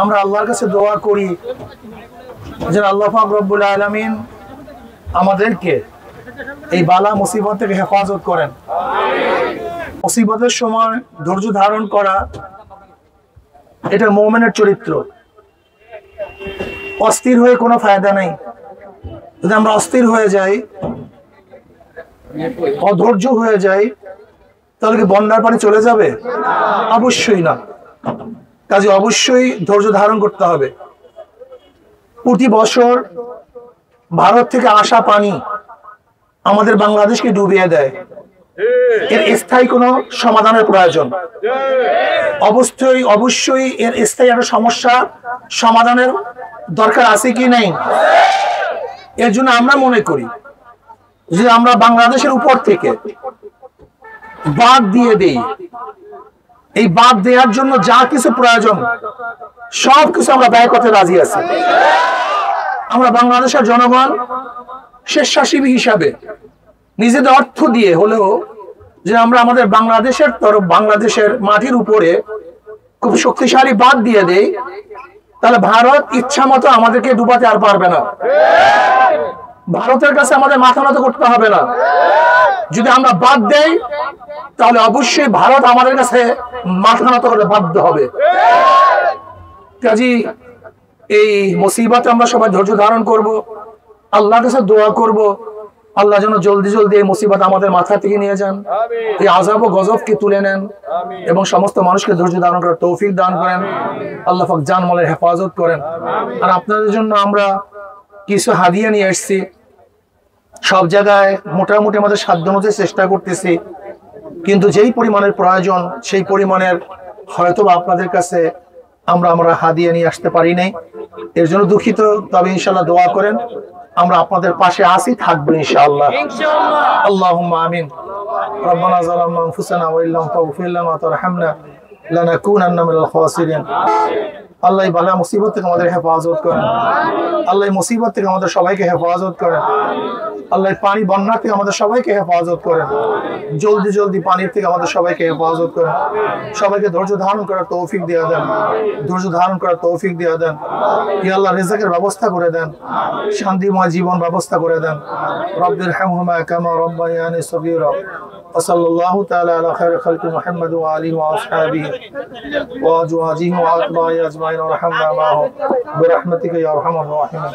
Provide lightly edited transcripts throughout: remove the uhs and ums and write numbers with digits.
আমরা আল্লাহর কাছে দোয়া করি যে আল্লাহ পাক রব্বুল আলামিন আমাদেরকে এই বালা মুসিবত থেকে হেফাজত করেন। মুসিবতের সময় ধৈর্য ধারণ করা এটা মুমিনের চরিত্র। অস্থির হয়ে কোনো ফায়দা নেই। যদি আমরা অস্থির হয়ে যাই, অধৈর্য হয়ে যাই, তাহলে কি বন্যার পানি চলে যাবে? অবশ্যই না। কাজে অবশ্যই ধৈর্য ধারণ করতে হবে। প্রতি বছর ভারত থেকে আসা পানি আমাদের বাংলাদেশকে ডুবিয়ে দেয়। এর স্থায়ী কোনো সমাধানের প্রয়োজন। অবশ্যই এর স্থায়ী একটা সমস্যা সমাধানের দরকার আছে কি নেই? এর জন্য আমরা মনে করি যে আমরা বাংলাদেশের উপর থেকে বাঁধ দিয়ে দেই। এই বাঁধ দেওয়ার জন্য যা কিছু প্রয়োজন সবকিছু আমরা ব্যয় করতে রাজি আছি। আমরা বাংলাদেশের জনগণ স্বেচ্ছাসেবী হিসাবে নিজেদের অর্থ দিয়ে হলেও যে আমরা আমাদের বাংলাদেশের মাটির উপরে খুব শক্তিশালী বাঁধ দিয়ে দেই, তাহলে ভারত ইচ্ছা মতো আমাদেরকে ডুবাতে আর পারবে না। ভারতের কাছে আমাদের মাথা নত করতে হবে না। যদি আমরা বাদ দেই তাহলে অবশ্যই ভারত আমাদের কাছে মাথা নত করতে বাধ্য হবে। কাজী এই মুসিবতে আমরা সবাই ধৈর্য ধারণ করব, আল্লাহর কাছে দোয়া করব, আল্লাহ যেন জলদি জলদি এই মুসিবত আমাদের মাথা থেকে নিয়ে যান, এই আযাব ও গজবকে তুলে নেন এবং সমস্ত মানুষকে ধৈর্য ধারণ করার তৌফিক দান করেন। আল্লাহ পাক জানমালের হেফাজত করেন। আর আপনাদের জন্য আমরা কিছু হাদিয়া নিয়ে এসেছি। সব জায়গায় মোটামুটি আমাদের সাধ্য অনুযায়ী চেষ্টা করতেছি, কিন্তু যেই পরিমাণের প্রয়োজন সেই পরিমাণের হয়তো আপনাদের কাছে আমরা হাদিয়া নিয়ে আসতে পারি নাই। এর জন্য দুঃখিত। তবে ইনশাআল্লাহ দোয়া করেন, আমরা আপনাদের পাশে আছি, থাকবো ইনশাআল্লাহ। আল্লাহুম্মা আমিন। রব্বানা যালামনা আনফুসানা ওয়া ইল্লাম তাগফির লানা ওয়া তারহামনা লানাকুনান্না মিনাল খাসিরিন। আল্লাহ এই বালা মুসিবত থেকে আমাদের হেফাজত করেন। আল্লাহ এই মুসিবত থেকে আমাদের সবাইকে হেফাজত করেন। আল্লাহ পানি বন্যা থেকে আমাদের সবাইকে হেফাজত করেন। জলদি জলদি পানির থেকে আমাদের সবাইকে হেফাজত করেন। সবাইকে ধৈর্য ধারণ করার তৌফিক দিয়ে দেন, ধৈর্য ধারণ করার তৌফিক দিয়ে দেন। ইয়া আল্লাহ রিজকের ব্যবস্থা করে দেন, শান্তিময় জীবন ব্যবস্থা করে দেন। রব্বিরহামহুমা কামা রাব্বায়ানি সগীরা। وصلى الله تعالى على خير خلق محمد وآله وأصحابه وأزواجه وأتباعه أجمعين وارحمنا معهم برحمتك يا أرحم الراحمين।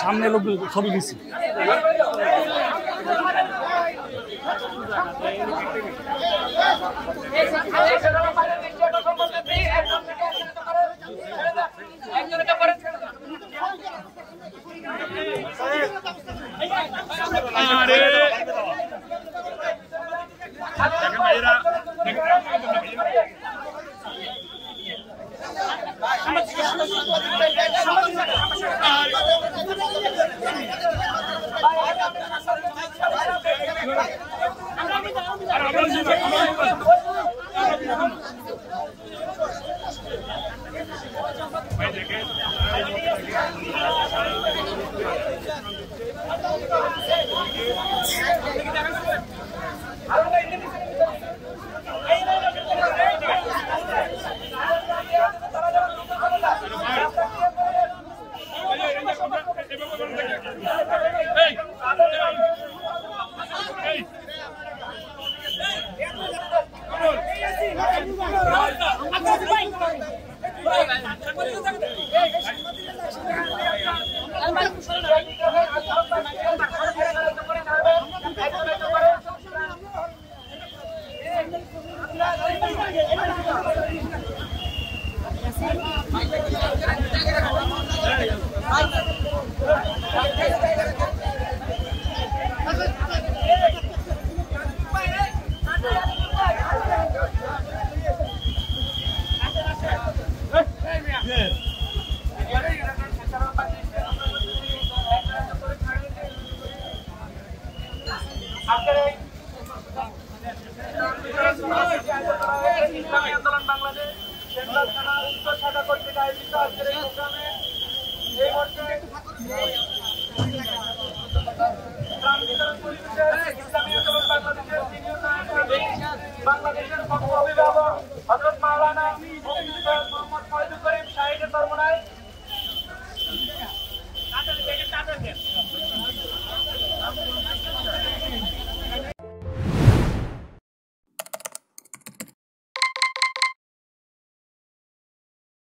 সামনে লোক ছবি দিচ্ছি। ইসলামী আন্দোলন বাংলাদেশ সেন্ট্রাল থানা উত্তর শাখা কর্তৃক আয়োজিত আজকের এই প্রোগ্রামে এই পর্যায়ে ইসলামী আন্দোলন বাংলাদেশের সিনিয়র নায়ক বাংলাদেশের